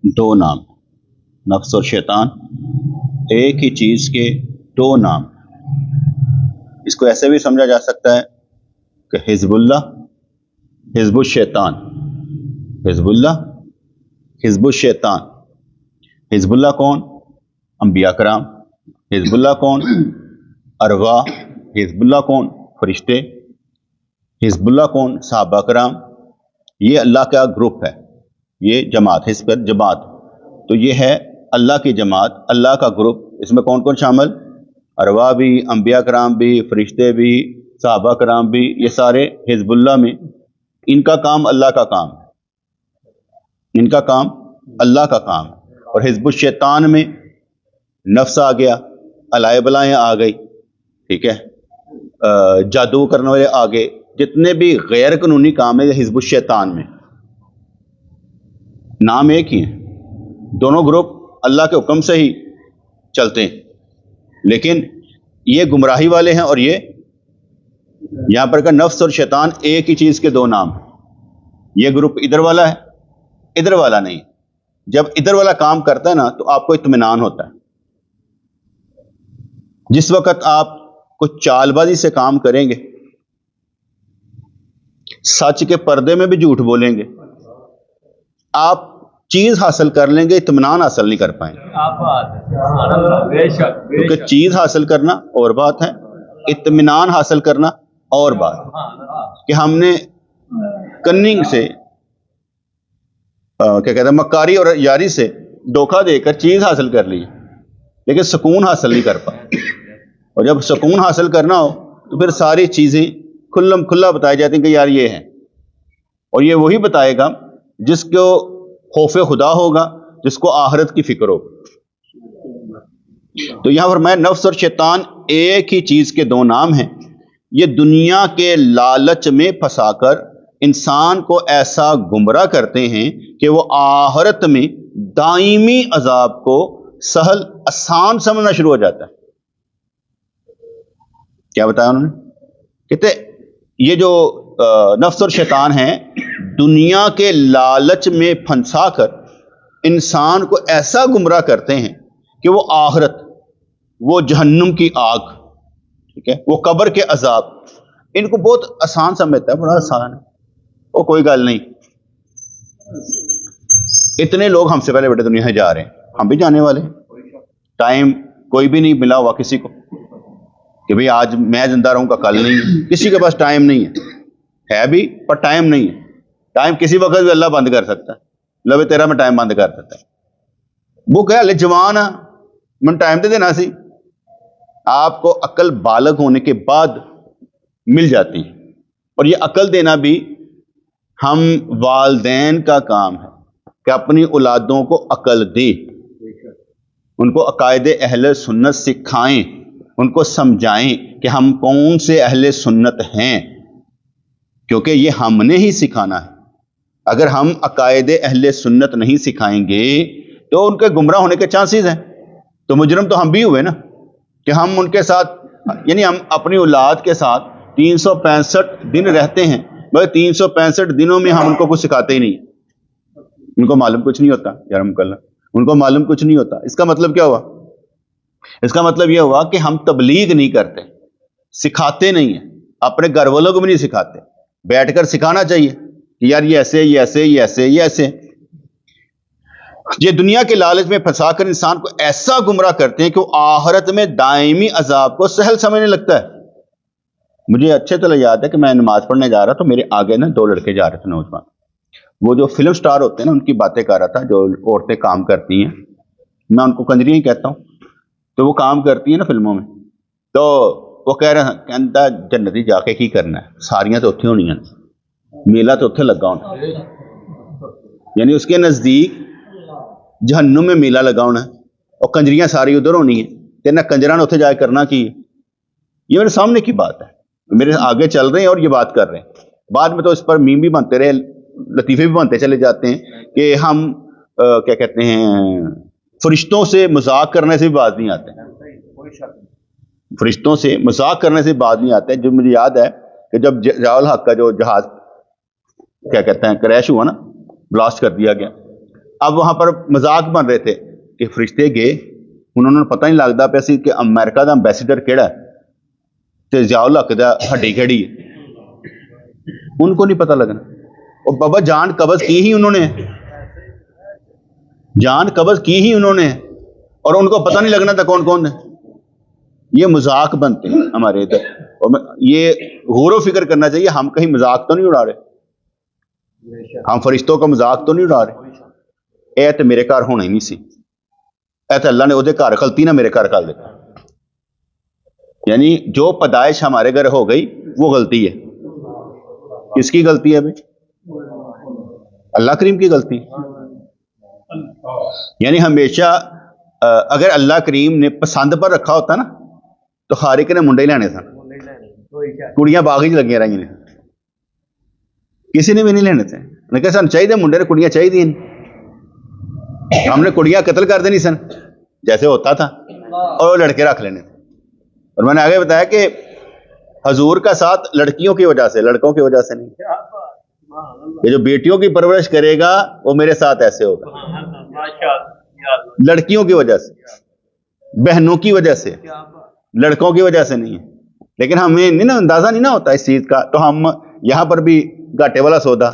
دو نام، نفس اور شیطان ایک ہی چیز کے دو نام۔ اس کو ایسے بھی سمجھا جا سکتا ہے کہ حزب اللہ، حزب الشیطان، حزب اللہ، حزب الشیطان۔ حزب اللہ کون؟ انبیاء کرام۔ حزب اللہ کون؟ ارواح۔ حزب اللہ کون؟ فرشتے۔ حزب اللہ کون؟ صحابہ کرام۔ یہ اللہ کا گروپ ہے، یہ جماعت، حزب جماعت، تو یہ ہے اللہ کی جماعت، اللہ کا گروپ۔ اس میں کون کون شامل؟ ارواح بھی، انبیاء کرام بھی، فرشتے بھی، صحابہ کرام بھی، یہ سارے حزب اللہ میں۔ ان کا کام اللہ کا کام ہے، ان کا کام اللہ کا کام ہے۔ اور حزب الشیطان میں نفس آ گیا، الائے بلائیں آ گئی، ٹھیک ہے، جادو کرنے والے آ گئے، جتنے بھی غیر قانونی کام ہیں حزب الشیطان میں۔ نام ایک ہی ہیں، دونوں گروپ اللہ کے حکم سے ہی چلتے ہیں، لیکن یہ گمراہی والے ہیں اور یہ یہاں پر کا نفس اور شیطان ایک ہی چیز کے دو نام ہیں۔ یہ گروپ ادھر والا ہے، ادھر والا نہیں۔ جب ادھر والا کام کرتا ہے نا تو آپ کو اطمینان ہوتا ہے۔ جس وقت آپ کچھ چال بازی سے کام کریں گے، سچ کے پردے میں بھی جھوٹ بولیں گے، آپ چیز حاصل کر لیں گے، اطمینان حاصل نہیں کر پائیں گے۔ کیونکہ چیز حاصل کرنا اور بات ہے، اطمینان حاصل کرنا اور بات ہے۔ کہ ہم نے کننگ سے کیا کہتے ہیں، مکاری اور یاری سے دھوکہ دے کر چیز حاصل کر لی، لیکن سکون حاصل نہیں کر پائے۔ اور جب سکون حاصل کرنا ہو تو پھر ساری چیزیں کھلم کھلا بتائی جاتی ہیں کہ یار یہ ہے، اور یہ وہی بتائے گا جس کو خوف خدا ہوگا، جس کو آخرت کی فکر ہوگا۔ تو یہاں پر میں نفس اور شیطان ایک ہی چیز کے دو نام ہیں۔ یہ دنیا کے لالچ میں پھنسا کر انسان کو ایسا گمراہ کرتے ہیں کہ وہ آخرت میں دائمی عذاب کو سہل آسان سمجھنا شروع ہو جاتا ہے۔ کیا بتایا انہوں نے؟ کہتے یہ جو نفس اور شیطان ہیں دنیا کے لالچ میں پھنسا کر انسان کو ایسا گمراہ کرتے ہیں کہ وہ آخرت، وہ جہنم کی آگ، ٹھیک ہے، وہ قبر کے عذاب، ان کو بہت آسان سمجھتا ہے، بڑا آسان ہے، وہ کوئی گل نہیں۔ اتنے لوگ ہم سے پہلے بیٹے دنیا سے جا رہے ہیں، ہم بھی جانے والے ہیں۔ ٹائم کوئی بھی نہیں ملا ہوا کسی کو کہ بھئی آج میں زندہ رہوں گا کل نہیں ہے، کسی کے پاس ٹائم نہیں ہے بھی، پر ٹائم نہیں ہے۔ ٹائم کسی وقت بھی اللہ بند کر سکتا ہے، لبے تیرہ میں ٹائم بند کر سکتا ہے۔ وہ کہ لے جوان ہے، من ٹائم دے دینا سی۔ آپ کو عقل بالغ ہونے کے بعد مل جاتی ہے، اور یہ عقل دینا بھی ہم والدین کا کام ہے کہ اپنی اولادوں کو عقل دے، ان کو عقائد اہل سنت سکھائیں، ان کو سمجھائیں کہ ہم کون سے اہل سنت ہیں، کیونکہ یہ ہم نے ہی سکھانا ہے۔ اگر ہم عقائد اہل سنت نہیں سکھائیں گے تو ان کے گمراہ ہونے کے چانسز ہیں۔ تو مجرم تو ہم بھی ہوئے نا، کہ ہم ان کے ساتھ، یعنی ہم اپنی اولاد کے ساتھ 365 دن رہتے ہیں، مگر 365 دنوں میں ہم ان کو کچھ سکھاتے ہی نہیں، ان کو معلوم کچھ نہیں ہوتا، ان کو معلوم کچھ نہیں ہوتا۔ اس کا مطلب کیا ہوا؟ اس کا مطلب یہ ہوا کہ ہم تبلیغ نہیں کرتے، سکھاتے نہیں ہیں، اپنے گھر والوں کو بھی نہیں سکھاتے۔ بیٹھ کر سکھانا چاہیے کہ یار یہ ایسے، یہ ایسے، یہ ایسے، یہ ایسے۔ یہ دنیا کے لالچ میں پھنسا کر انسان کو ایسا گمراہ کرتے ہیں کہ وہ آخرت میں دائمی عذاب کو سہل سمجھنے لگتا ہے۔ مجھے اچھے طرح یاد ہے کہ میں نماز پڑھنے جا رہا تھا، میرے آگے نا دو لڑکے جا رہے تھے نوجوان، وہ جو فلم سٹار ہوتے ہیں نا ان کی باتیں کر رہا تھا، جو عورتیں کام کرتی ہیں، میں ان کو کنجریاں ہی کہتا ہوں، تو وہ کام کرتی ہیں نا فلموں میں، تو وہ کہہ رہے ہیں کہندا جنتی جا کے کی کرنا ہے، ساریاں تو اتنے ہونی ہیں، میلہ تو اتنے لگا ہونا، یعنی اس کے نزدیک جہنم میں میلہ لگا ہونا ہے، اور کنجریاں ساری ادھر ہونی ہیں، تیرنا کنجرا نے اتنے جا کے کرنا کی۔ یہ میرے سامنے کی بات ہے، میرے آگے چل رہے ہیں اور یہ بات کر رہے ہیں۔ بعد میں تو اس پر میم بھی بنتے رہے، لطیفے بھی بنتے چلے جاتے ہیں کہ ہم کیا کہتے ہیں، فرشتوں سے مذاق کرنے سے بھی باز نہیں آتے، فرشتوں سے مذاق کرنے سے باز نہیں آتے۔ جو مجھے یاد ہے کہ جب ضیاء الحق کا جو جہاز کیا کہتے ہیں کریش ہوا نا، بلاسٹ کر دیا گیا، اب وہاں پر مذاق بن رہے تھے کہ فرشتے گئے, انہوں نے پتہ نہیں لگتا پیا سی کہ امریکہ دا امبیسڈر کیڑا ہے تے ضیاء الحق دا ہڈی کیڑی ہے, ان کو نہیں پتہ لگنا. اور بابا جان قبض کی ہی انہوں نے, جان قبض کی ہی انہوں نے, اور ان کو پتہ نہیں لگنا تھا کون کون ہے. یہ مذاق بنتے ہیں ہمارے ادھر, اور یہ غور و فکر کرنا چاہیے, ہم کہیں مذاق تو نہیں اڑا رہے, ہم فرشتوں کا مذاق تو نہیں اڑا رہے. اے تے میرے گھر ہونا ہی نہیں سی, اے تے اللہ نے وہ گھر غلطی نہ میرے گھر کر دیتا. یعنی جو پیدائش ہمارے گھر ہو گئی وہ غلطی ہے. کس کی غلطی ہے بھائی؟ اللہ کریم کی غلطی. یعنی ہمیشہ اگر اللہ کریم نے پسند پر رکھا ہوتا نا تو خارق نے منڈے لینے سن, کڑیاں باغ لگی رہی نے, کسی نے بھی نہیں لینے تھے. لیکن سن چاہیے منڈے نے کڑیاں چاہیے نہیں, ہم نے کڑیاں قتل کر دینی سن جیسے ہوتا تھا, اور وہ لڑکے رکھ لینے تھے. اور میں نے آگے بتایا کہ حضور کا ساتھ لڑکیوں کی وجہ سے, لڑکوں کی وجہ سے نہیں. یہ جو بیٹیوں کی پرورش کرے گا وہ میرے ساتھ ایسے ہوگا, لڑکیوں کی وجہ سے, بہنوں کی وجہ سے, لڑکوں کی وجہ سے نہیں ہے. لیکن ہمیں نہیں نا اندازہ نہیں نا ہوتا اس چیز کا, تو ہم یہاں پر بھی گھاٹے والا سودا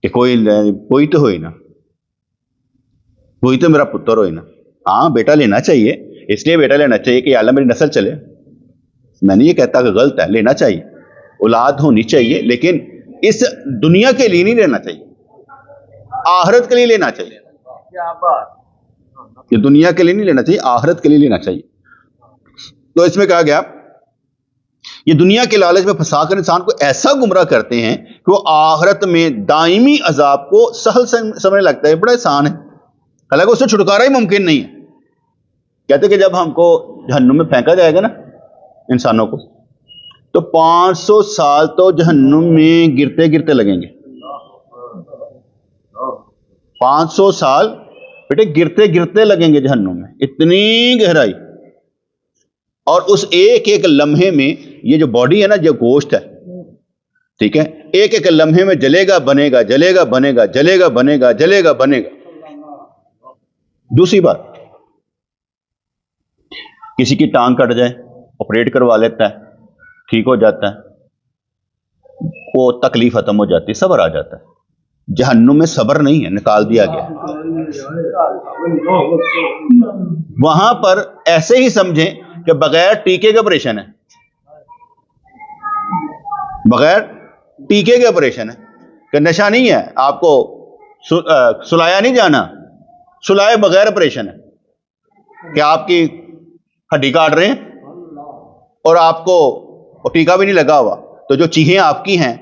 کہ کوئی تو ہوئی نا, وہی تو میرا پتر ہوئی نا. ہاں بیٹا لینا چاہیے, اس لیے بیٹا لینا چاہیے کہ اللہ میری نسل چلے. میں نہیں یہ کہتا کہ غلط ہے, لینا چاہیے, اولاد ہونی چاہیے, لیکن اس دنیا کے لیے نہیں لینا چاہیے, آخرت کے لیے لینا چاہیے. یہ دنیا کے لیے نہیں لینا چاہیے, آخرت کے لیے لینا چاہیے. تو اس میں کہا گیا یہ دنیا کے لالچ میں پھنسا کر انسان کو ایسا گمراہ کرتے ہیں کہ وہ آخرت میں دائمی عذاب کو سہل سمجھنے لگتا ہے, بڑا آسان ہے, حالانکہ اس سے چھٹکارا ہی ممکن نہیں ہے. کہتے کہ جب ہم کو جہنم میں پھینکا جائے گا نا انسانوں کو, تو 500 سال تو جہنم میں گرتے گرتے لگیں گے. 500 سال بیٹے گرتے گرتے لگیں گے جہنم میں, اتنی گہرائی. اور اس ایک ایک لمحے میں یہ جو باڈی ہے نا, جو گوشت ہے, ٹھیک ہے, ایک ایک لمحے میں جلے گا بنے گا, جلے گا بنے گا, جلے گا بنے گا, جلے گا بنے گا. دوسری بات, کسی کی ٹانگ کٹ جائے, آپریٹ کروا لیتا ہے, ٹھیک ہو جاتا ہے, وہ تکلیف ختم ہو جاتی ہے, صبر آ جاتا ہے. جہنم میں صبر نہیں ہے, نکال دیا گیا. وہاں پر ایسے ہی سمجھیں کہ بغیر ٹیکے کے آپریشن ہے, بغیر ٹیکے کے آپریشن ہے, کہ نشہ نہیں ہے, آپ کو سلایا نہیں جانا, سلائے بغیر آپریشن ہے, کہ آپ کی ہڈی کاٹ رہے ہیں اور آپ کو ٹیکا بھی نہیں لگا ہوا. تو جو چیزیں آپ کی ہیں,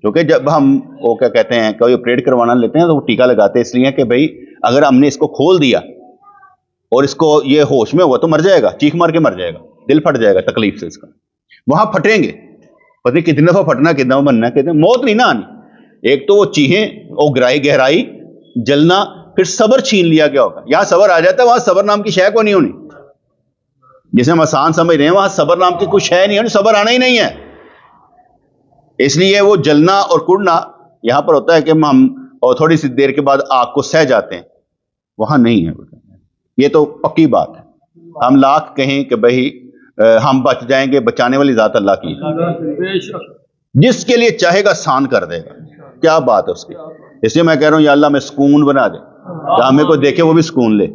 کیونکہ جب ہم وہ کیا کہتے ہیں کوئی آپریٹ کروانا لیتے ہیں تو وہ ٹیکا لگاتے اس لیے کہ بھائی اگر ہم نے اس کو کھول دیا اور اس کو یہ ہوش میں ہوا تو مر جائے گا, چیخ مار کے مر جائے گا, دل پھٹ جائے گا تکلیف سے اس کا. وہاں پھٹیں گے, پتہ نہیں کتنے دفعہ پھٹنا, کتنا بننا, کتنے موت نہیں نہ آنی. ایک تو وہ چیخیں, وہ گہرائی, جلنا, پھر صبر چھین لیا گیا ہوگا. یہاں صبر آ جاتا ہے, وہاں صبر نام کی شے کو نہیں ہونی. جسے ہم آسان سمجھ رہے ہیں وہاں صبر نام کی کچھ ہے نہیں ہونی, صبر آنا ہی نہیں ہے. اس لیے وہ جلنا اور کڑنا یہاں پر ہوتا ہے کہ ہم اور تھوڑی سی دیر کے بعد آگ کو سہ جاتے ہیں, وہاں نہیں ہے. یہ تو پکی بات ہے. ہم لاکھ کہیں کہ بھائی ہم بچ جائیں گے, بچانے والی ذات اللہ کی, جس کے لیے چاہے گا آسان کر دے گا. کیا بات ہے اس کی. اس لیے میں کہہ رہا ہوں یا اللہ میں سکون بنا دے, کہ ہمیں کوئی دیکھے وہ بھی سکون لے.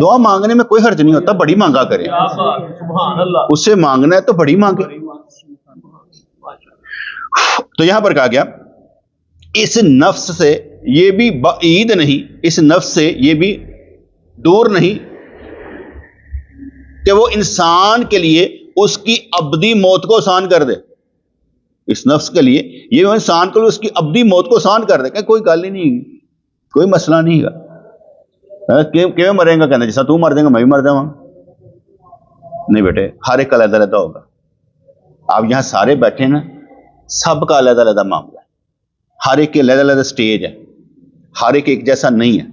دعا مانگنے میں کوئی حرج نہیں ہوتا, بڑی مانگا کرے, اس سے مانگنا ہے تو بڑی مانگے. تو یہاں پر کہا گیا اس نفس سے یہ بھی بعید نہیں, اس نفس سے یہ بھی دور نہیں کہ وہ انسان کے لیے اس کی ابدی موت کو آسان کر دے. اس نفس کے لیے یہ انسان کے لیے اس کی ابدی موت کو آسان کر دے, کہ کوئی گل ہی نہیں, کوئی مسئلہ نہیں گا. کیوں مریں گا, کہنا جیسا تو مر جائے گا میں بھی مر جاؤں گا. نہیں بیٹے, ہر ایک کا علیحدہ علیحدہ ہوگا. آپ یہاں سارے بیٹھے نا, سب کا علیحدہ علیحدہ معاملہ ہے, ہر ایک کے علیحدہ علیحدہ سٹیج ہے, ہر ایک جیسا نہیں ہے.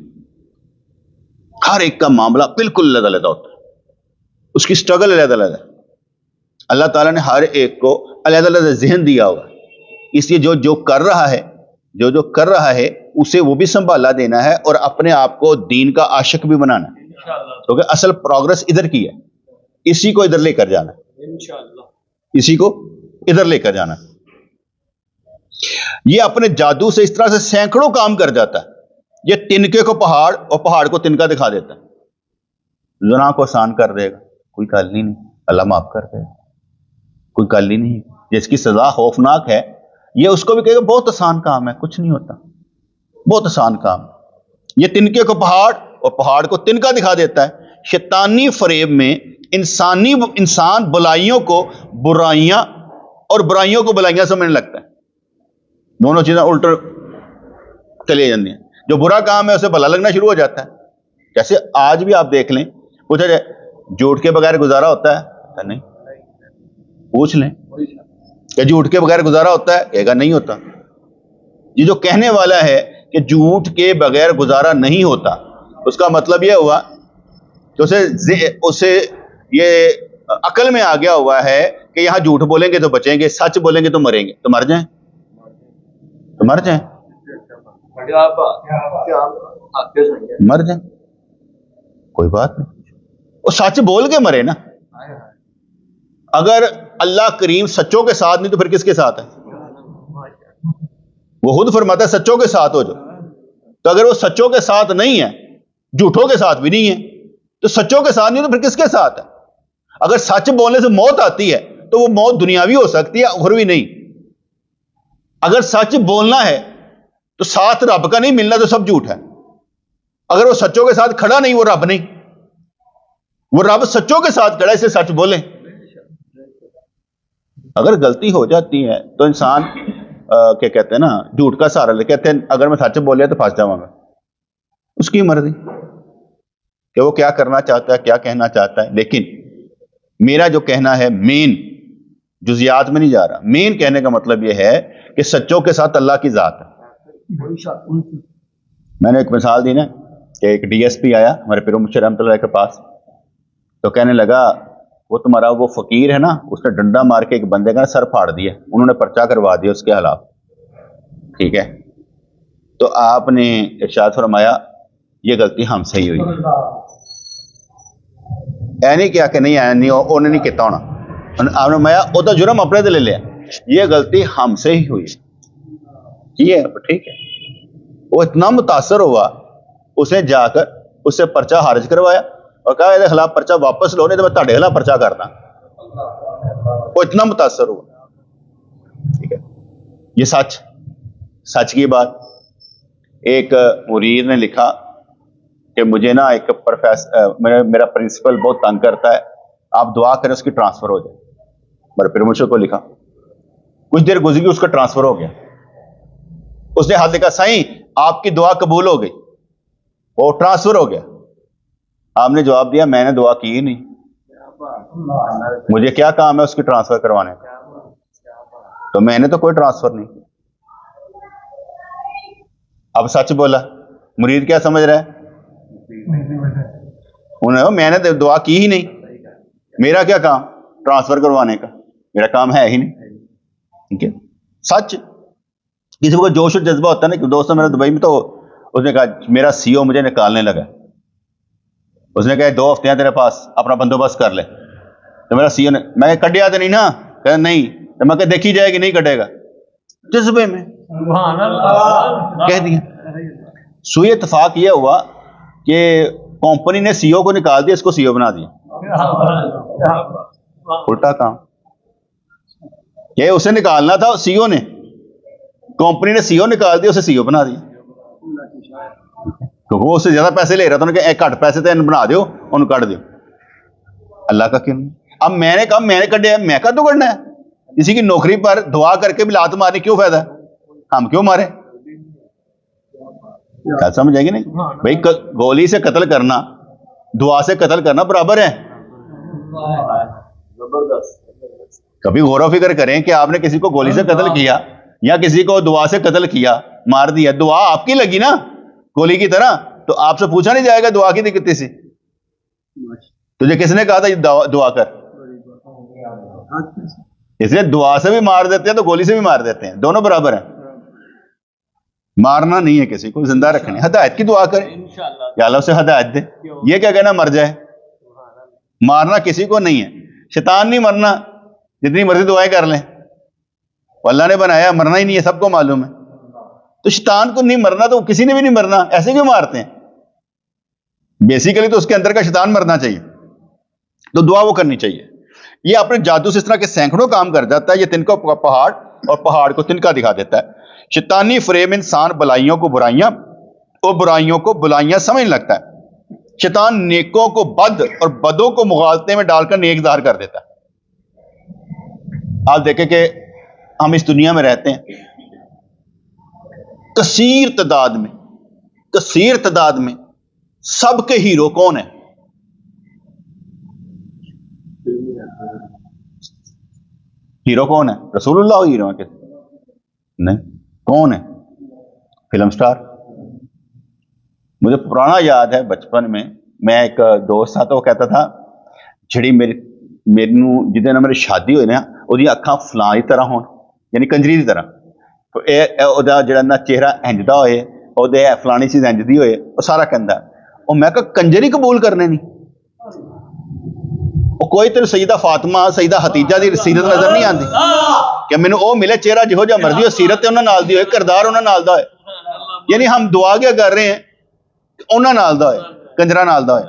ہر ایک کا معاملہ بالکل علیحدہ علیحدہ ہوتا ہے, اس کی سٹرگل علیحدہ علیحدہ ہے. اللہ تعالیٰ نے ہر ایک کو علیحدہ علیحدہ ذہن دیا ہوگا. اس لیے جو کر رہا ہے, جو کر رہا ہے اسے وہ بھی سنبھالا دینا ہے اور اپنے آپ کو دین کا عاشق بھی بنانا ہے، کیونکہ اصل پروگرس ادھر کی ہے، اسی کو ادھر لے کر جانا ہے، اسی کو ادھر لے کر جانا ہے۔ یہ اپنے جادو سے اس طرح سے سینکڑوں کام کر جاتا ہے، یہ تنکے کو پہاڑ اور پہاڑ کو تنکا دکھا دیتا ہے، زنا کو آسان کر دے گا، کوئی گل ہی نہیں، اللہ معاف کر دے گا، کوئی گل ہی نہیں، جس کی سزا خوفناک ہے یہ اس کو بھی کہے گا بہت آسان کام ہے، کچھ نہیں ہوتا، بہت آسان کام۔ یہ تنکے کو پہاڑ اور پہاڑ کو تنکا دکھا دیتا ہے۔ شیطانی فریب میں انسان بلائیوں کو برائیاں اور برائیوں کو بلائیاں سمجھنے لگتا ہے، دونوں چیزیں الٹ چلی جاتی ہیں، جو برا کام ہے اسے بھلا لگنا شروع ہو جاتا ہے۔ جیسے آج بھی آپ دیکھ لیں، پوچھا جائے جھوٹ کے بغیر گزارا ہوتا ہے؟ نہیں، پوچھ لیں کہ جھوٹ کے بغیر گزارا ہوتا ہے، کہے گا نہیں ہوتا۔ یہ جو کہنے والا ہے کہ جھوٹ کے بغیر گزارا نہیں ہوتا، اس کا مطلب یہ ہوا کہ اسے یہ عقل میں آ گیا ہوا ہے کہ یہاں جھوٹ بولیں گے تو بچیں گے، سچ بولیں گے تو مریں گے، تو مر جائیں، تو مر جائیں، مر جائیں، کوئی بات نہیں، وہ سچ بول کے مرے نا۔ اگر اللہ کریم سچوں کے ساتھ نہیں تو پھر کس کے ساتھ ہے؟ وہ خود فرماتا ہے سچوں کے ساتھ ہو جو، تو اگر وہ سچوں کے ساتھ نہیں ہے، جھوٹوں کے ساتھ بھی نہیں ہے، تو سچوں کے ساتھ نہیں تو پھر کس کے ساتھ ہے؟ اگر سچ بولنے سے موت آتی ہے تو وہ موت دنیاوی ہو سکتی ہے، اخروی نہیں۔ اگر سچ بولنا ہے تو ساتھ رب کا نہیں ملنا تو سب جھوٹ ہے۔ اگر وہ سچوں کے ساتھ کھڑا نہیں، وہ رب نہیں، وہ رب سچوں کے ساتھ کھڑا ہے، اسے سچ بولیں۔ اگر غلطی ہو جاتی ہے تو انسان کیا کہتے ہیں نا، جھوٹ کا سہارا لے، کہتے ہیں اگر میں سچ بولیا تو پھنس جاؤں گا، اس کی مرضی کہ وہ کیا کرنا چاہتا ہے، کیا کہنا چاہتا ہے۔ لیکن میرا جو کہنا ہے، مین جزیات میں نہیں جا رہا، مین کہنے کا مطلب یہ ہے کہ سچوں کے ساتھ اللہ کی ذات ہے۔ میں نے ایک مثال دی نا کہ ایک ڈی ایس پی آیا ہمارے پیر مرشد رحمۃ اللہ کے پاس، تو کہنے لگا وہ تمہارا وہ فقیر ہے نا، اس نے ڈنڈا مار کے ایک بندے کا سر پھاڑ دیا، انہوں نے پرچہ کروا دیا اس کے خلاف، ٹھیک ہے؟ تو آپ نے ارشاد فرمایا یہ غلطی ہم سے ہی ہوئی، اے نہیں کیا کہ نہیں آیا نہیں انہوں نے نہیں کیتا ہونا، آپ نے فرمایا وہ تو جرم اپنے تے لے لیا، یہ غلطی ہم سے ہی ہوئی، یہ ٹھیک ہے۔ وہ اتنا متاثر ہوا، اس نے جا کر اس سے پرچہ خارج کروایا اور کہا میرے خلاف پرچہ واپس لو نہیں تو میں تہاڈے خلاف پرچہ کرتا۔ وہ اتنا متاثر ہوا، ٹھیک ہے؟ یہ سچ کی بات۔ ایک مرید نے لکھا کہ مجھے نا ایک میرا پرنسپل بہت تنگ کرتا ہے، آپ دعا کریں اس کی ٹرانسفر ہو جائے۔ میرے پیر مرشد کو لکھا، کچھ دیر گزری اس کا ٹرانسفر ہو گیا، اس نے ہاتھ لکھا سائیں آپ کی دعا قبول ہو گئی، وہ ٹرانسفر ہو گیا۔ آپ نے جواب دیا میں نے دعا کی ہی نہیں، مجھے کیا کام ہے اس کی ٹرانسفر کروانے کا، تو میں نے تو کوئی ٹرانسفر نہیں۔ اب سچ بولا، مرید کیا سمجھ رہا ہے؟ انہوں نے میں نے دعا کی ہی نہیں، میرا کیا کام ٹرانسفر کروانے کا، میرا کام ہے ہی نہیں، ٹھیک ہے؟ سچ کسی کو جوش و جذبہ ہوتا ہے نا، کہ دوست میرا دبئی میں، تو اس نے کہا میرا سی او مجھے نکالنے لگا، اس نے کہا 2 ہفتے ہیں تیرے پاس، اپنا بندوبست کر لے، تو میرا سی او نے میں کڈیا تو نہیں نا، کہ نہیں، تو میں کہ دیکھی جائے گی نہیں کٹے گا، جذبے میں کہہ دیا۔ سوئی اتفاق یہ ہوا کہ کمپنی نے سی او کو نکال دیا، اس کو سی او بنا دیا، الٹا کام کہ اسے نکالنا تھا سی او نے، کمپنی نے سی او نکال دیا، اسے سی او بنا دیا، کیونکہ وہ اس سے زیادہ پیسے لے رہا تھا، انہوں نے کہا ایک گھٹ پیسے تھے بنا دیو، انہوں کٹ دیو۔ اللہ کا کیوں نہیں؟ اب میں نے کہا میں نے کٹیا، میں کا تو کرنا ہے، کسی کی نوکری پر دعا کر کے بھی لات مارنے کیوں فائدہ ہے؟ ہم کیوں مارے؟ کیا سمجھ آئے گی نہیں بھائی؟ گولی سے قتل کرنا دعا سے قتل کرنا برابر ہے۔ کبھی غور و فکر کریں کہ آپ نے کسی کو گولی سے قتل کیا یا کسی کو دعا سے قتل کیا، مار دیا، دعا آپ کی لگی نا گولی کی طرح، تو آپ سے پوچھا نہیں جائے گا دعا کی تھی کتنی سی؟ تجھے کس نے کہا تھا دعا کر؟ اس لیے دعا سے بھی مار دیتے ہیں تو گولی سے بھی مار دیتے ہیں، دونوں برابر ہیں۔ مارنا نہیں ہے کسی کو, زندہ رکھنے, ہدایت کی دعا کریں یا اللہ اسے ہدایت دے. یہ کیا کہنا مر جائے, مارنا کسی کو نہیں ہے. شیطان نہیں مرنا, جتنی مرضی دعائیں کر لیں, اللہ نے بنایا مرنا ہی نہیں ہے, سب کو معلوم ہے. تو شیطان کو نہیں مرنا تو کسی نے بھی نہیں مرنا, ایسے کیوں مارتے ہیں؟ بیسیکلی تو اس کے اندر کا شیطان مرنا چاہیے, تو دعا وہ کرنی چاہیے. یہ اپنے جادو سے اس طرح کے سینکڑوں کام کر جاتا ہے. یہ تنکا پہاڑ اور پہاڑ کو تنکا دکھا دیتا ہے. شیطانی فریب انسان بلائیوں کو برائیاں اور برائیوں کو بلائیاں سمجھ لگتا ہے. شیطان نیکوں کو بد اور بدوں کو مغالطے میں ڈال کر نیک ظاہر کر دیتا ہے. آپ دیکھیں کہ ہم اس دنیا میں رہتے ہیں, کثیر تعداد میں سب کے ہیرو کون ہیں؟ ہیرو کون ہے؟ رسول اللہ ہیرو ہے نہیں, کون ہے؟ Film star. مجھے پرانا یاد ہے بچپن میں ایک دوست تھا تو وہ کہتا تھا جڑی میری جدے میری شادی ہوئی نا وہ اکھاں فلاں کی طرح ہون, یعنی کنجری کی طرح. تو جڑا نہ چہرہ انجدا ہوئے, وہ فلانی چیز انجدی ہوئے, وہ سارا کہندا. اور میں کہا کنجری قبول کرنے نہیں, وہ کوئی تیرے سیدہ فاطمہ سیدہ حتیجہ دی سیرت نظر نہیں آتی کہ مینوں وہ ملے چہرہ جہو جہا مرضی ہو, سیرت انہاں نال دی ہوئے, کردار انہاں نال دا ہوئے. یعنی ہم دعا کیا کر رہے ہیں انہاں نال دا ہوئے, کنجرا نال دا ہوئے.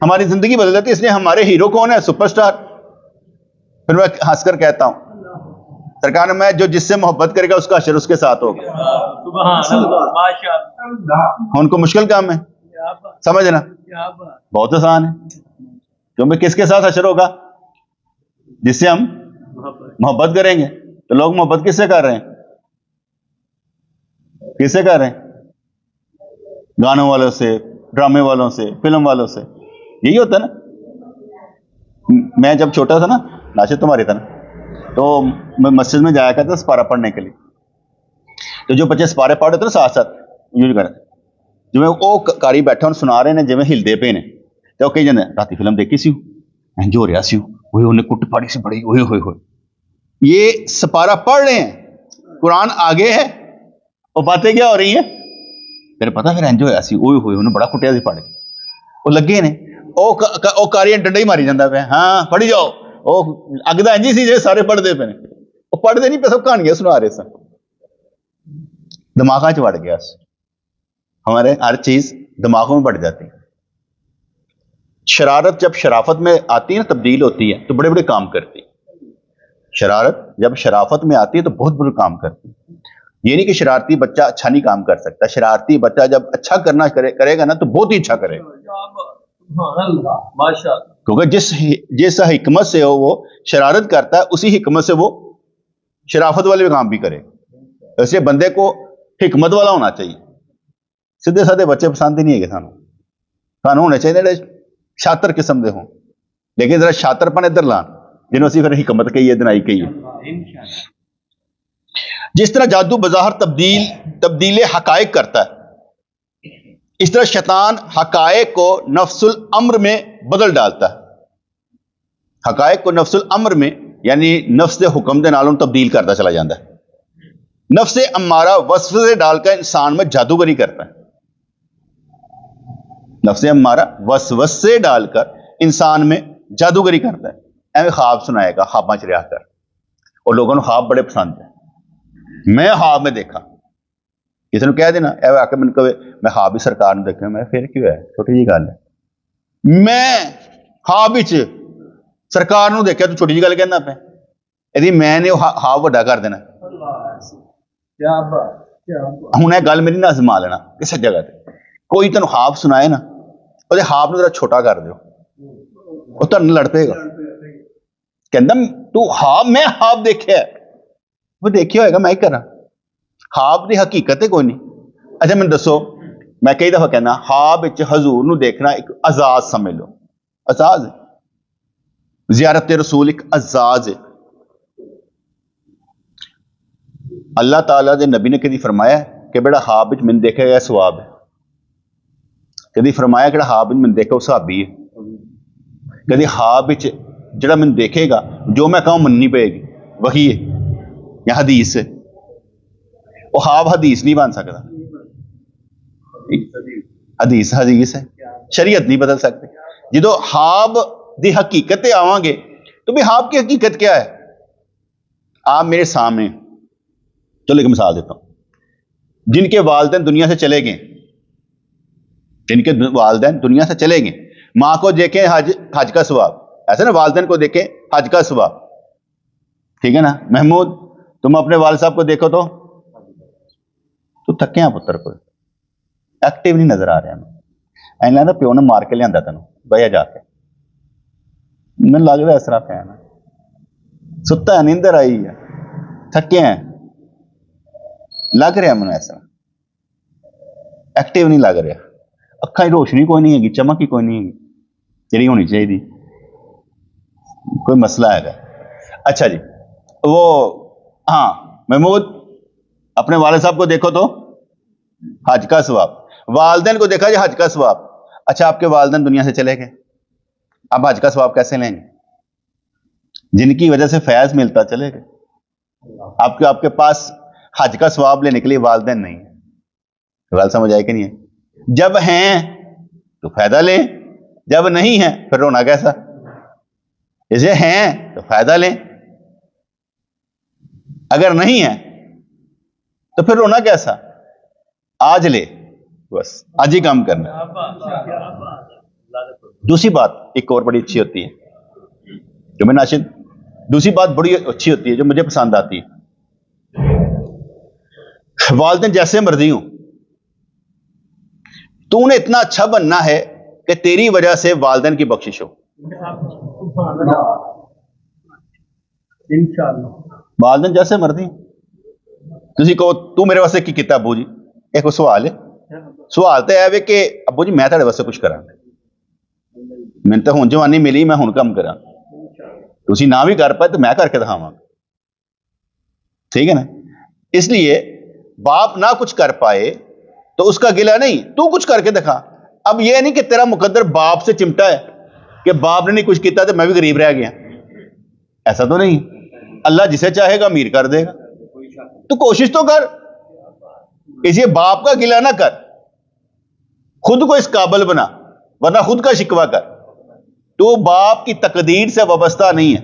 ہماری زندگی بدل جاتی ہے. اس لیے ہمارے ہیرو کون ہے؟ Super star. پھر میں ہنس کر کہتا ہوں سرکار میں جو جس سے محبت کرے گا اس کا حشر اس کے ساتھ ہوگا. سبحان اللہ, ماشاءاللہ. ان کو مشکل کام ہے سمجھنا, بہت آسان ہے. کیونکہ کس کے ساتھ حشر ہوگا؟ جس سے ہم محبت کریں گے. تو لوگ محبت کس سے کر رہے ہیں؟ کس سے کر رہے ہیں؟ گانوں والوں سے, ڈرامے والوں سے, فلم والوں سے. یہی ہوتا ہے نا. میں جب چھوٹا تھا نا, ناشد تمہاری تھا نا, تو میں مسجد میں جایا کرتا سپارہ پڑھنے کے لیے. تو جو بچے سپارے پڑھتے تھے نا ساتھ ساتھ یوں کرتے, جو میں وہ کاری بیٹھا سنا رہے ہیں جی میں ہلدے پے نے, تو کہی جانے رات فلم دیکھی سی انج ہو رہا سی, ہوئے انہیں کٹ پاڑی سی بڑی, ہوئے ہوئے ہوئے. یہ سپارہ پڑھ رہے ہیں, قرآن آگے ہے, وہ باتیں کیا ہو رہی ہیں پھر پتا پھر انج ہوا سی, ہوئے ہوئے انہیں بڑا کٹیا سی پڑھ کے. وہ لگے نے وہ کاری ڈنڈا ہی ماری جاتا پہ, ہاں پڑھی جاؤ. وہ اگدا انجی سی جی سارے پڑھتے پے, وہ پڑھتے نہیں پہ, سب کہانیاں سنا رہے سن. دماغاں چ وڑ گیا, ہمارے ہر چیز دماغوں میں بڑھ جاتی ہے. شرارت جب شرافت میں آتی ہے نا, تبدیل ہوتی ہے تو بڑے بڑے کام کرتی ہے. شرارت جب شرافت میں آتی ہے تو بہت بڑے کام کرتی ہے. یہ نہیں کہ شرارتی بچہ اچھا نہیں کام کر سکتا. شرارتی بچہ جب اچھا کرنا کرے گا نا تو بہت ہی اچھا کرے گا. کیونکہ جس حکمت سے وہ شرارت کرتا ہے اسی حکمت سے وہ شرافت والے کام بھی کرے. ایسے بندے کو حکمت والا ہونا چاہیے. سیدھے سادے بچے پسند ہی نہیں ہے کہ سانو ہونے چاہیے شاطر قسم دے ہوں, لیکن ذرا شاطر پن ادھر لان جنہوں سے پھر حکمت کہی ہے, دنائی کہی ہے. جس طرح جادو بظاہر تبدیل حقائق کرتا ہے, اس طرح شیطان حقائق کو نفس الامر میں بدل ڈالتا ہے. حقائق کو نفس الامر میں یعنی نفس دے حکم دے نالوں تبدیل کرتا چلا جاتا ہے. نفس امارہ وسوسے ڈال کر انسان میں جادوگری کرتا ہے. نفس امارہ وسوسے ڈال کر انسان میں جادوگری کرتا ہے. ایویں خواب سنائے گا, خواباں چ رہا کر, اور لوگوں کو خواب بڑے پسند ہیں. میں خواب میں دیکھا, کسی نے کہہ دینا اے آ کے میں کہے میں خواب ہی سرکار نے دیکھا, میں پھر کیوں ہے, چھوٹی جی گل ہے. میں خواب سرکار نو دیکھا تو چھوٹی جی گل کہنا پہ, یہ میں نے خواب وڈا کر دینا. ہوں یہ گل میری نہ ازما لینا کسی جگہ تے, کوئی تین خواب سنائے نا وہ خواب نو ذرا چھوٹا کر دیو, وہ تن لڑ پے گا. کہندا تو خواب, میں خواب دیکھا, وہ دیکھیا ہوئے گا میں ہی کرا. خواب دی حقیقت ہے کوئی نہیں. اچھا میں دسو, میں کئی دفعہ کہنا خواب حضور نو دیکھنا ایک اعزاز سمجھ لو, اعزاز ہے. زیارت رسول ایک اعزاز ہے. اللہ تعالیٰ دے نبی نے کدی فرمایا کہ بیڑا خواب میں دیکھا گیا ثواب ہے؟ کدی فرمایا کہ خواب میں دیکھا وہ صحابی ہے؟ کدی خواب جڑا میں دیکھے گا جو میں کہوں مننی پے گی, وہی ہے یا حدیث ہے. وہ خواب حدیث نہیں بن سکتا. حدیث حدیث ہے, شریعت نہیں بدل سکتے. جدو خواب دی حقیقت تے آواں گے تو بھی خواب کی حقیقت کیا ہے؟ آپ میرے سامنے, چلو ایک مثال دیتا ہوں. جن کے والدین دنیا سے چلے گئے, جن کے والدین دنیا سے چلے گئے, ماں کو دیکھیں حج کا ثواب, ایسے نا والدین کو دیکھیں حج کا ثواب, ٹھیک ہے نا. محمود تم اپنے والد صاحب کو دیکھو تو تھکے ہیں پتر کو, ایکٹیو نہیں نظر آ رہا ہمیں. این لگتا پیو نے مار کے لیا تینوں بہیا جا کے, میں لگ رہا اس طرح پہ نا ستا ہے, نیندر آئی ہے, تھکے ہیں, لگ رہا مجھے ایسا ایکٹیو نہیں لگ رہا. اکھاں روشنی کوئی نہیں ہے, چمک ہی کوئی نہیں ہے جی ہونی چاہیے. کوئی مسئلہ ہے. اچھا جی, وہ ہاں محمود اپنے والد صاحب کو دیکھو تو حج کا ثواب, والدین کو دیکھا جی حج کا ثواب. اچھا آپ کے والدین دنیا سے چلے گئے, اب حج کا ثواب کیسے لیں گے؟ جن کی وجہ سے فیض ملتا چلے گئے. آپ کے پاس حج کا ثواب لینے کے لیے والدین نہیں ہے. سوال سمجھ آئے کہ نہیں ہے؟ جب ہیں تو فائدہ لیں, جب نہیں ہیں پھر رونا کیسا؟ جیسے ہیں تو فائدہ لیں, اگر نہیں ہے تو پھر رونا کیسا؟ آج لے, بس آج ہی کام کرنا. دوسری بات ایک اور بڑی اچھی ہوتی ہے جو میں ناشد, دوسری بات بڑی اچھی ہوتی ہے جو مجھے پسند آتی ہے. والدین جیسے مرضی ہوں, تو نے اتنا اچھا بننا ہے کہ تیری وجہ سے والدین کی بخشش ہو. والدین جیسے مرضی تسی کہو تو میرے واسطے کی کیتا ابو جی, ایک سوال ہے, سوال تو ہے کہ ابو جی میں تھوڑے واسطے کچھ کرا, میں تو ہوں جوانی ملی میں ہوں کم کرا, تسی نہ بھی کر پائے تو میں کر کے دکھاواں. ٹھیک ہے نا. اس لیے باپ نہ کچھ کر پائے تو اس کا گلہ نہیں, تو کچھ کر کے دکھا. اب یہ نہیں کہ تیرا مقدر باپ سے چمٹا ہے کہ باپ نے نہیں کچھ کیتا تو میں بھی غریب رہ گیا, ایسا تو نہیں. اللہ جسے چاہے گا امیر کر دے گا, تو کوشش تو کر. اس لیے باپ کا گلہ نہ کر, خود کو اس قابل بنا, ورنہ خود کا شکوہ کر. تو باپ کی تقدیر سے وابستہ نہیں ہے,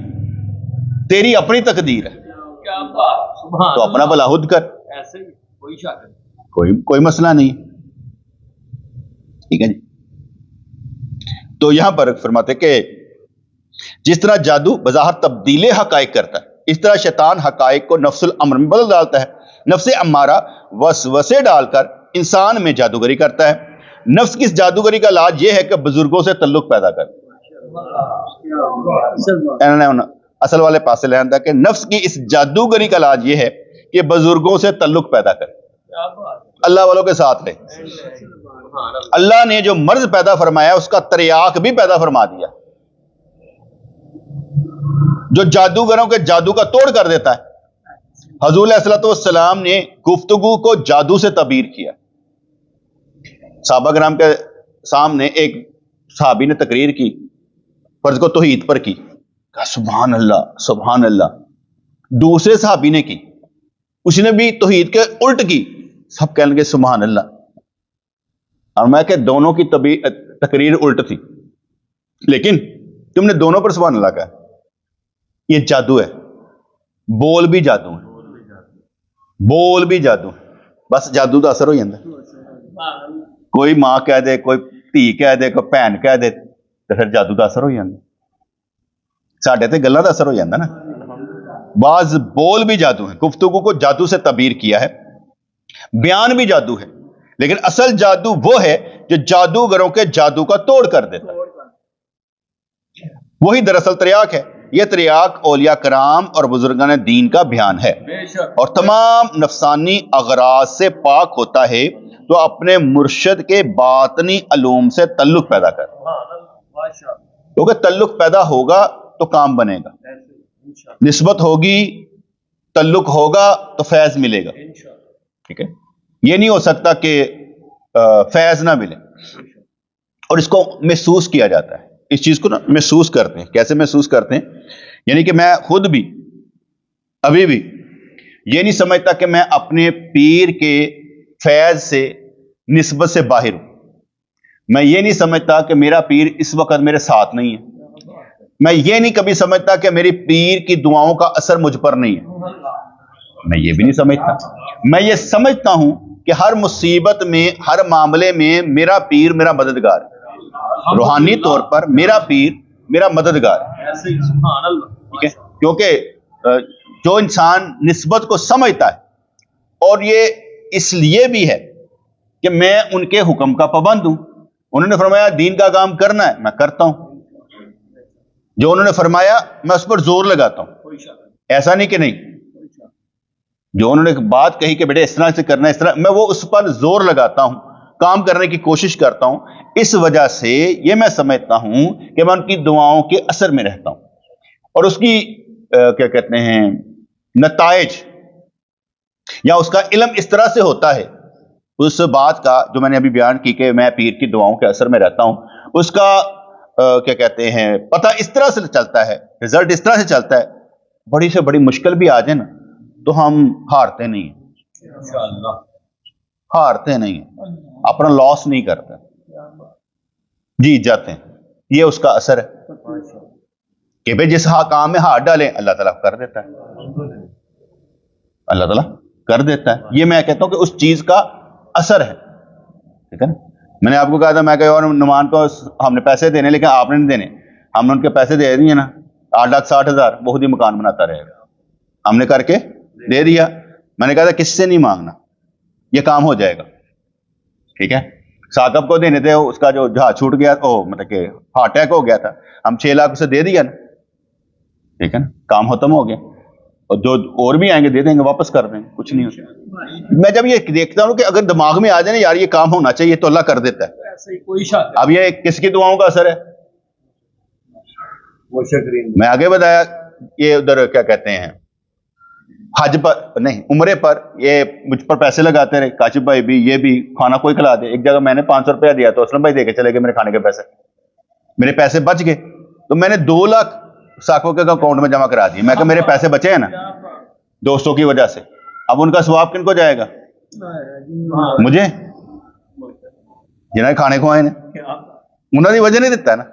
تیری اپنی تقدیر ہے, تو اپنا بھلا خود کر, کوئی مسئلہ نہیں. ٹھیک ہے جی. تو یہاں پر فرماتے کہ جس طرح جادو بظاہر تبدیل حقائق کرتا ہے, اس طرح شیطان حقائق کو نفس الامر میں بدل ڈالتا ہے. نفس امارہ وسوسے ڈال کر انسان میں جادوگری کرتا ہے. نفس کی اس جادوگری کا علاج یہ ہے کہ بزرگوں سے تعلق پیدا کر. اصل والے پاس لے آتا کہ نفس کی اس جادوگری کا علاج یہ ہے کہ بزرگوں سے تعلق پیدا کر, اللہ والوں کے ساتھ رہے. اللہ نے جو مرض پیدا فرمایا اس کا تریاق بھی پیدا فرما دیا, جو جادوگروں کے جادو کا توڑ کر دیتا ہے. حضور علیہ الصلوۃ والسلام نے گفتگو کو جادو سے تعبیر کیا. صحابہ کرام کے سامنے ایک صحابی نے تقریر کی, فرض کو توحید پر کی, کہا سبحان اللہ سبحان اللہ. دوسرے صحابی نے کی, اس نے بھی توحید کے الٹ کی, سب کہنے لگے سبحان اللہ. اور میں کہ دونوں کی تقریر الٹ تھی, لیکن تم نے دونوں پر سبحان اللہ کہا. یہ جادو ہے, بول بھی جادو ہے, بول بھی جادو ہے. بس جادو کا اثر ہو جاتا ہے. کوئی ماں کہہ دے, کوئی دھی کہہ دے, کوئی بہن کہہ دے, تو پھر جادو کا اثر ہو جاتا. ساڈے تے گلاں دا اثر ہو جاتا نا. بعض بول بھی جادو ہیں, گفتگو کو جادو سے تعبیر کیا ہے. بیان بھی جادو ہے, لیکن اصل جادو وہ ہے جو جادوگروں کے جادو کا توڑ کر دیتا ہے. وہی دراصل تریاق ہے. یہ تریاق اولیاء کرام اور بزرگان دین کا بیان ہے, اور تمام نفسانی اغراض سے پاک ہوتا ہے. تو اپنے مرشد کے باطنی علوم سے تعلق پیدا کر, کیونکہ تعلق پیدا ہوگا تو کام بنے گا, نسبت ہوگی, تعلق ہوگا تو فیض ملے گا. ٹھیک ہے. یہ نہیں ہو سکتا کہ فیض نہ ملے. اور اس کو محسوس کیا جاتا ہے, اس چیز کو نا محسوس کرتے ہیں. کیسے محسوس کرتے ہیں؟ یعنی کہ میں خود بھی ابھی بھی یہ نہیں سمجھتا کہ میں اپنے پیر کے فیض سے نسبت سے باہر ہوں. میں یہ نہیں سمجھتا کہ میرا پیر اس وقت میرے ساتھ نہیں ہے. میں یہ نہیں کبھی سمجھتا کہ میری پیر کی دعاؤں کا اثر مجھ پر نہیں ہے. میں یہ بھی نہیں سمجھتا. میں یہ سمجھتا ہوں کہ ہر مصیبت میں، ہر معاملے میں میرا پیر میرا مددگار ہے. روحانی طور پر میرا پیر میرا مددگار ہے. ٹھیک ہے؟ کیونکہ جو انسان نسبت کو سمجھتا ہے، اور یہ اس لیے بھی ہے کہ میں ان کے حکم کا پابند ہوں. انہوں نے فرمایا دین کا کام کرنا ہے، میں کرتا ہوں. جو انہوں نے فرمایا میں اس پر زور لگاتا ہوں. ایسا نہیں کہ نہیں، جو انہوں نے بات کہی کہ بیٹے اس طرح سے کرنا ہے، اس طرح، میں وہ اس پر زور لگاتا ہوں، کام کرنے کی کوشش کرتا ہوں. اس وجہ سے یہ میں سمجھتا ہوں کہ میں ان کی دعاؤں کے اثر میں رہتا ہوں، اور اس کی کیا کہتے ہیں نتائج یا اس کا علم اس طرح سے ہوتا ہے، اس بات کا جو میں نے ابھی بیان کی کہ میں پیر کی دعاؤں کے اثر میں رہتا ہوں، اس کا کیا کہتے ہیں پتہ اس طرح سے چلتا ہے، رزلٹ اس طرح سے چلتا ہے. بڑی سے بڑی مشکل بھی آ جائے نا تو ہم ہارتے نہیں ہیں، ہارتے نہیں ہیں، اپنا لاس نہیں کرتے، جیت جاتے ہیں. یہ اس کا اثر ہے کہ بھئی جس کام میں ہاتھ ڈالیں اللہ تعالیٰ کر دیتا ہے، اللہ تعالیٰ کر دیتا ہے. یہ میں کہتا ہوں کہ اس چیز کا اثر ہے. ٹھیک ہے نا؟ میں نے آپ کو کہا تھا میں کہ اور نمان کو ہم نے پیسے دینے لیکن آپ نے نہیں دینے. ہم نے ان کے پیسے دے دیے نا، 8,60,000، وہ خود ہی مکان بناتا رہے گا. ہم نے کر کے دے دیا. میں نے کہا تھا کس سے نہیں مانگنا، یہ کام ہو جائے گا. ٹھیک ہے؟ ثاقب کو دینے تھے، اس کا جو جہاز چھوٹ گیا، مطلب کہ ہارٹ اٹیک ہو گیا تھا، ہم 6 لاکھ اسے دے دیا نا. ٹھیک ہے نا؟ کام ختم ہو گیا. اور جو اور بھی آئیں گے دے دیں گے، واپس کر دیں گے، کچھ نہیں ہوتا. میں جب یہ دیکھتا ہوں کہ اگر دماغ میں آ جائے نا یار یہ کام ہونا چاہیے تو اللہ کر دیتا ہے. اب یہ کس کی دعاؤں کا اثر ہے؟ میں آگے بتایا یہ ادھر کیا کہتے ہیں حج پر نہیں، عمرے پر یہ مجھ پر پیسے لگاتے رہے، کاشف بھائی بھی، یہ بھی، کھانا کوئی کھلا دے. ایک جگہ میں نے 500 روپیہ دیا تو اسلم بھائی دے کے چلے گئے میرے کھانے کے پیسے، میرے پیسے بچ گئے. تو میں نے 2 لاکھ ساکھوں کے اکاؤنٹ میں جمع کرا دی. میں کہ میرے پیسے بچے ہیں نا دوستوں کی وجہ سے، اب ان کا ثواب کن کو جائے گا؟ مجھے، جنہوں نے کھانے کھوائے نے، انہوں نے وجہ نہیں دیتا ہے نا،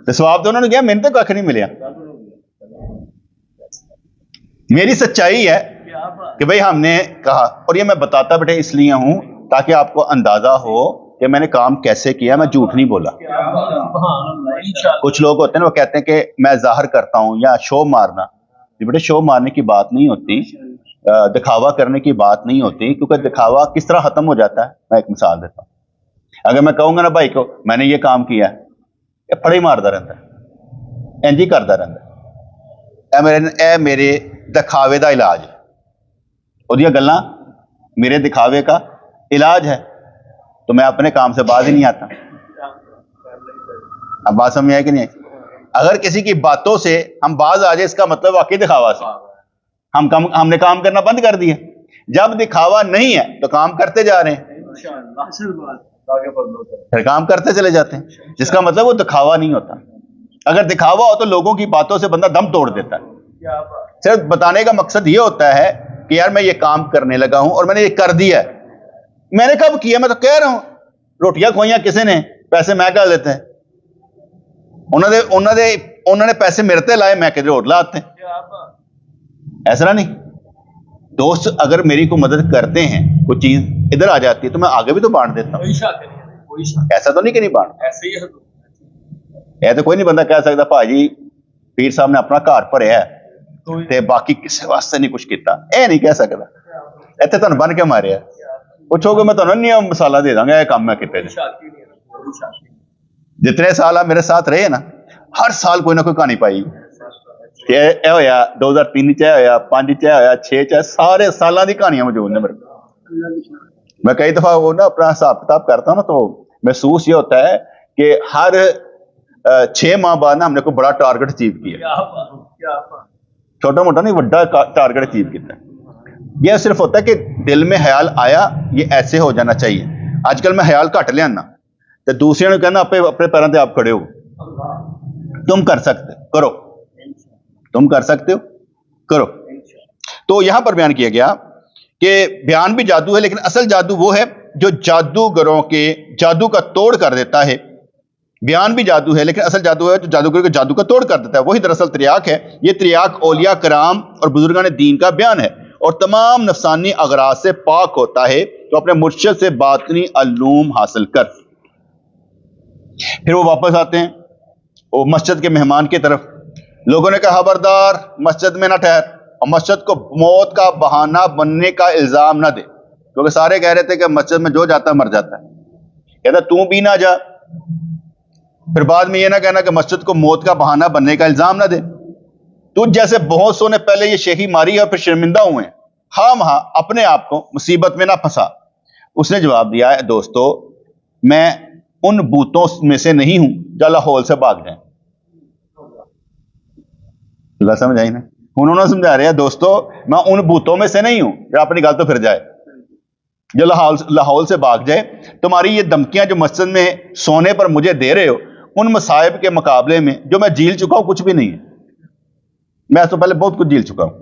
تو ثواب تو انہوں نے کیا، محنت تو کھ نہیں ملیا. میری سچائی ہے کہ بھئی ہم نے کہا، اور یہ میں بتاتا بیٹے اس لیے ہوں تاکہ آپ کو اندازہ ہو کہ میں نے کام کیسے کیا، میں جھوٹ نہیں بولا. کچھ لوگ ہوتے ہیں نا وہ کہتے ہیں کہ میں ظاہر کرتا ہوں یا شو مارنا. بیٹے شو مارنے کی بات نہیں ہوتی، دکھاوا کرنے کی بات نہیں ہوتی، کیونکہ دکھاوا کس طرح ختم ہو جاتا ہے. میں ایک مثال دیتا ہوں. اگر میں کہوں گا نا بھائی کو میں نے یہ کام کیا ہے، یہ پھڑی مارتا رہتا ہے، انجی کرتا رہتا ہے، اے میرے دکھاوے دا علاج ہے، اور یہ گلاں میرے دکھاوے کا علاج ہے، تو میں اپنے کام سے باز ہی نہیں آتا. اب بات سمجھ آئے کہ نہیں آئی؟ اگر کسی کی باتوں سے ہم باز آ جائے اس کا مطلب واقعی دکھاوا سے ہم نے کام کرنا بند کر دیا. جب دکھاوا نہیں ہے تو کام کرتے جا رہے ہیں، پھر کام کرتے چلے جاتے ہیں، جس کا مطلب وہ دکھاوا نہیں ہوتا. اگر دکھاوا ہو تو لوگوں کی باتوں سے بندہ دم توڑ دیتا ہے. صرف بتانے کا مقصد یہ ہوتا ہے کہ یار میں یہ کام کرنے لگا ہوں اور میں نے یہ کر دیا ہے. میں نے کب کیا؟ میں تو کہہ رہا ہوں روٹیاں کھوائیاں کسی نے، پیسے میں ڈال دیتے ہیں. انہوں نے پیسے میرے تے لائے، میں کدھر اور لاتے ہیں. ایسا نہیں. دوست اگر میری کو مدد کرتے ہیں، کوئی چیز ادھر آ جاتی ہے تو میں آگے بھی تو بانٹ دیتا ہوں. ایسا تو نہیں کہ نہیں بانٹ. یہ تو کوئی نہیں بندہ کہہ سکتا بھائی پیر صاحب نے اپنا گھر بھریا ہے تے باقی کسی واسطے نہیں کچھ کیتا. اے نہیں کہہ سکتا. اتنے تمہیں بن کے ماریا، پوچھو گے میں تمہیں نہیں مسالہ دے دوں گا یہ کام میں کیتے. جتنے سال آپ میرے ساتھ رہے نا، ہر سال کوئی نہ کوئی کہانی پائی. یہ ہویا 2003 چاہے ہویا 5 چاہے ہویا 6 چاہے، سارے سالوں کی کہانیاں موجود ہیں میرے. میں کئی دفعہ وہ نا اپنا حساب کتاب کرتا ہوں نا تو محسوس یہ ہوتا ہے کہ ہر 6 ماہ بعد نا ہم نے کوئی بڑا ٹارگٹ اچیو کیا. چھوٹا موٹا نہیں، بڑا ٹارگٹ اچیو کیا. یہ صرف ہوتا ہے کہ دل میں خیال آیا یہ ایسے ہو جانا چاہیے. آج کل میں خیال گھٹ لیا نا تو دوسرے نے کہنا اپنے پیروں پہ آپ کھڑے ہو، تم کر سکتے کرو، تم کر سکتے ہو کرو. تو یہاں پر بیان کیا گیا کہ بیان بھی جادو ہے، لیکن اصل جادو وہ ہے جو جادوگروں کے جادو کا توڑ کر دیتا ہے. بیان بھی جادو ہے لیکن اصل جادو ہے جو جادوگروں کے جادو کا توڑ کر دیتا ہے. وہی دراصل تریاق ہے. یہ تریاق اولیاء کرام اور بزرگان دین کا بیان ہے اور تمام نفسانی اغراض سے پاک ہوتا ہے. تو اپنے مرشد سے باطنی علوم حاصل کر. پھر وہ واپس آتے ہیں وہ مسجد کے مہمان کی طرف. لوگوں نے کہا خبردار مسجد میں نہ ٹھہر اور مسجد کو موت کا بہانہ بننے کا الزام نہ دے، کیونکہ سارے کہہ رہے تھے کہ مسجد میں جو جاتا ہے مر جاتا ہے. کہتا تو بھی نہ جا، پھر بعد میں یہ نہ کہنا کہ مسجد کو موت کا بہانہ بننے کا الزام نہ دے. تجھ جیسے بہت سو نے پہلے یہ شیخی ماری ہے اور پھر شرمندہ ہوئے ہیں، ہاں اپنے آپ کو مصیبت میں نہ پھنسا. اس نے جواب دیا ہے دوستو میں ان بوتوں میں سے نہیں ہوں جو لاہور سے بھاگ جائیں. اللہ سمجھ آئی نا؟ انہوں نے سمجھا رہے ہیں دوستو میں ان بوتوں میں سے نہیں ہوں جو اپنی گل تو پھر جائے، جو لاہور سے بھاگ جائے. تمہاری یہ دھمکیاں جو مسجد میں سونے پر مجھے دے رہے ہو ان مصائب کے مقابلے میں جو میں جھیل چکا ہوں کچھ بھی نہیں ہے. میں اس سے پہلے بہت کچھ جھیل چکا ہوں.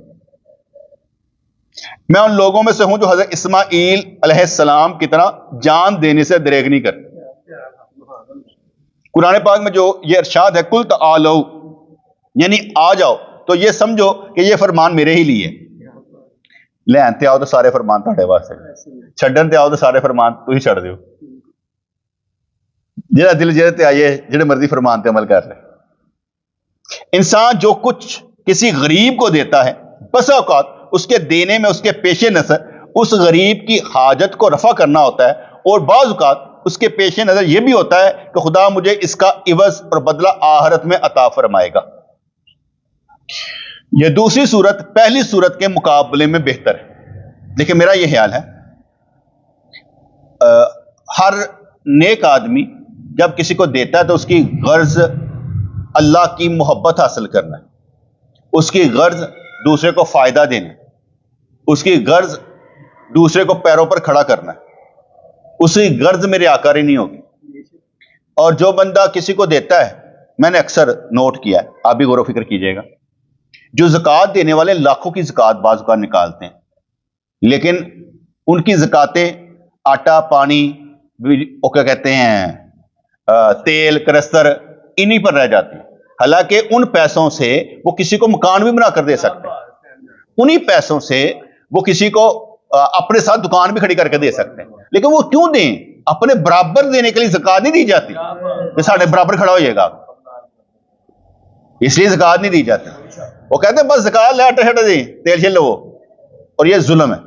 میں ان لوگوں میں سے ہوں جو حضرت اسماعیل علیہ السلام کی طرح جان دینے سے دریغ نہیں کرتے. قرآن پاک میں جو یہ ارشاد ہے کل تعالو یعنی آ جاؤ، تو یہ سمجھو کہ یہ فرمان میرے ہی لیے. لین تے آؤ تو سارے فرمان تھوڑے واسطے، چھڈن تے آؤ تو سارے فرمان تو ہی چھڑ دیو. جہاں دل جہاں تے آئیے جہاں مرضی فرمان تے عمل کر لے. انسان جو کچھ کسی غریب کو دیتا ہے بسا اوقات اس کے دینے میں اس کے پیش نظر اس غریب کی حاجت کو رفع کرنا ہوتا ہے، اور بعض اوقات اس کے پیش نظر یہ بھی ہوتا ہے کہ خدا مجھے اس کا عوض اور بدلہ آخرت میں عطا فرمائے گا. یہ دوسری صورت پہلی صورت کے مقابلے میں بہتر ہے. لیکن میرا یہ خیال ہے ہر نیک آدمی جب کسی کو دیتا ہے تو اس کی غرض اللہ کی محبت حاصل کرنا ہے، اس کی غرض دوسرے کو فائدہ دینا ہے، اس کی غرض دوسرے کو پیروں پر کھڑا کرنا ہے، اس کی غرض میں ریاکاری نہیں ہوگی. اور جو بندہ کسی کو دیتا ہے، میں نے اکثر نوٹ کیا ہے، آپ بھی غور و فکر کیجئے گا، جو زکوٰۃ دینے والے لاکھوں کی زکوٰۃ بعض اوقات نکالتے ہیں لیکن ان کی زکاتیں آٹا پانی وہ کیا کہتے ہیں تیل کرستر انہی پر رہ جاتی ہیں. حالانکہ ان پیسوں سے وہ کسی کو مکان بھی بنا کر دے سکتے ہیں، انہی پیسوں سے وہ کسی کو اپنے ساتھ دکان بھی کھڑی کر کے دے سکتے ہیں. لیکن وہ کیوں دیں؟ اپنے برابر دینے کے لیے زکوٰۃ نہیں دی جاتی کہ ساڑھے برابر کھڑا ہوئے گا، اس لیے زکوٰۃ نہیں دی جاتی. وہ کہتے ہیں بس زکوٰۃ لے آٹا شٹا دیں تیل چھل لو، اور یہ ظلم ہے.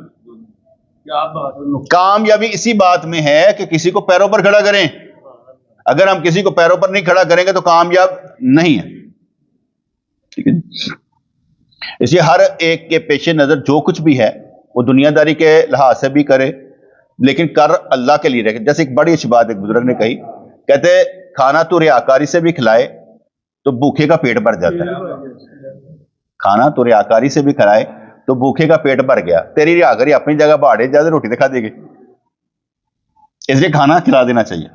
کامیابی اسی بات میں ہے کہ کسی کو پیروں پر کھڑا کریں. اگر ہم کسی کو پیروں پر نہیں کھڑا کریں گے تو کامیاب نہیں ہے. ٹھیک ہے، اس لیے ہر ایک کے پیش نظر جو کچھ بھی ہے وہ دنیا داری کے لحاظ سے بھی کرے لیکن کر اللہ کے لیے رکھے. جیسے ایک بڑی اچھی بات ایک بزرگ نے کہی، کہتے کھانا تو ریاکاری سے بھی کھلائے تو بھوکے کا پیٹ بھر جاتا ہے. کھانا تو ریاکاری سے بھی کھلائے تو بھوکے کا پیٹ بھر گیا، تیری ریاکاری اپنی جگہ بھاڑے جاتے روٹی دکھا دے گی. اس لیے کھانا کھلا دینا چاہیے.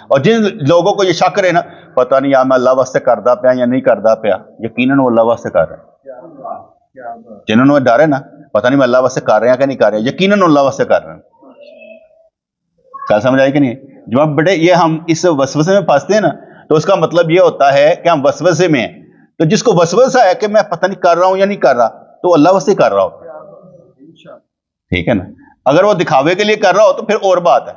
اور جن لوگوں کو یہ شک رہے نا پتہ نہیں یا میں اللہ واسطے کردا پیا یا نہیں کردا پیا، یقیناً وہ اللہ واسطے کر رہے ہیں. جنہوں نے ڈر ہے نا پتہ نہیں میں اللہ واسطے کر رہے ہیں کہ نہیں کر رہے، یقیناً اللہ واسطے کر رہے ہیں. کیا سمجھ آئی کہ نہیں؟ جب بیٹے یہ ہم اس وسوسے میں پھنستے ہیں نا تو اس کا مطلب یہ ہوتا ہے کہ ہم وسوسے میں ہیں. تو جس کو وسوسہ ہے کہ میں پتہ نہیں کر رہا ہوں یا نہیں کر رہا تو اللہ واسطے کر رہا ہو. ٹھیک ہے نا؟ اگر وہ دکھاوے کے لیے کر رہا ہو تو پھر اور بات ہے،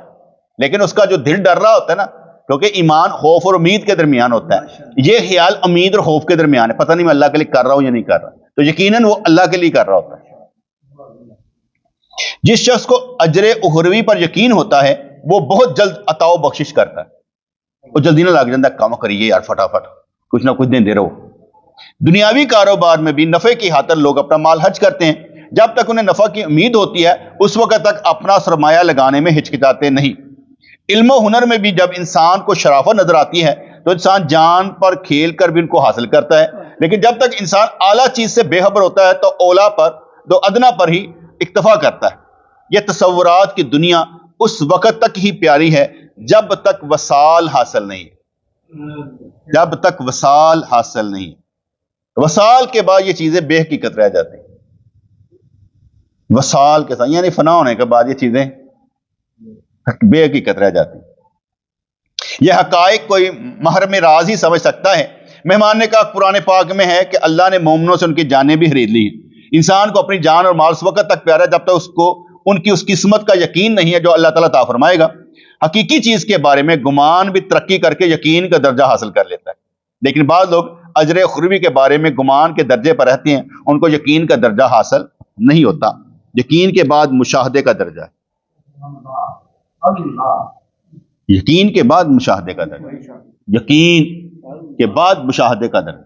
لیکن اس کا جو دل ڈر رہا ہوتا ہے نا، کیونکہ ایمان خوف اور امید کے درمیان ہوتا ہے، یہ خیال امید اور خوف کے درمیان ہے، پتہ نہیں میں اللہ کے لیے کر رہا ہوں یا نہیں کر رہا، تو یقیناً وہ اللہ کے لیے کر رہا ہوتا ہے. جس شخص کو اجر اخروی پر یقین ہوتا ہے وہ بہت جلد عطا و بخشش کرتا ہے. وہ جلدی نہ لگ جاتا ہے کام کریے یار فٹافٹ کچھ نہ کچھ دے رہو. دنیاوی کاروبار میں بھی نفع کی خاطر لوگ اپنا مال حج کرتے ہیں. جب تک انہیں نفع کی امید ہوتی ہے اس وقت تک اپنا سرمایہ لگانے میں ہچکچاتے نہیں. علم و ہنر میں بھی جب انسان کو شرافت نظر آتی ہے تو انسان جان پر کھیل کر بھی ان کو حاصل کرتا ہے. لیکن جب تک انسان اعلیٰ چیز سے بے خبر ہوتا ہے تو اولا پر تو ادنا پر ہی اکتفا کرتا ہے. یہ تصورات کی دنیا اس وقت تک ہی پیاری ہے جب تک وصال حاصل نہیں. جب تک وصال حاصل نہیں، وصال کے بعد یہ چیزیں بے حقیقت رہ جاتی ہیں. وصال کے ساتھ، یعنی فنا ہونے کے بعد یہ چیزیں بے حقیقت رہ جاتی ہیں۔ یہ حقائق کوئی محرم راز ہی سمجھ سکتا ہے۔ مہمان نے کہا قرآن پاک میں ہے کہ اللہ نے مومنوں سے ان کی جانیں بھی خرید لی ہیں۔ انسان کو اپنی جان اور مال اس وقت تک پیارا ہے جب تک اس کو ان کی اس قسمت کا یقین نہیں ہے جو اللہ تعالیٰ عطا فرمائے گا۔ حقیقی چیز کے بارے میں گمان بھی ترقی کر کے یقین کا درجہ حاصل کر لیتا ہے، لیکن بعض لوگ اجر اخروی کے بارے میں گمان کے درجے پر رہتے ہیں، ان کو یقین کا درجہ حاصل نہیں ہوتا۔ یقین کے بعد مشاہدے کا درجہ ہے، یقین کے بعد مشاہدے کا درجہ، یقین کے بعد مشاہدے کا درجہ۔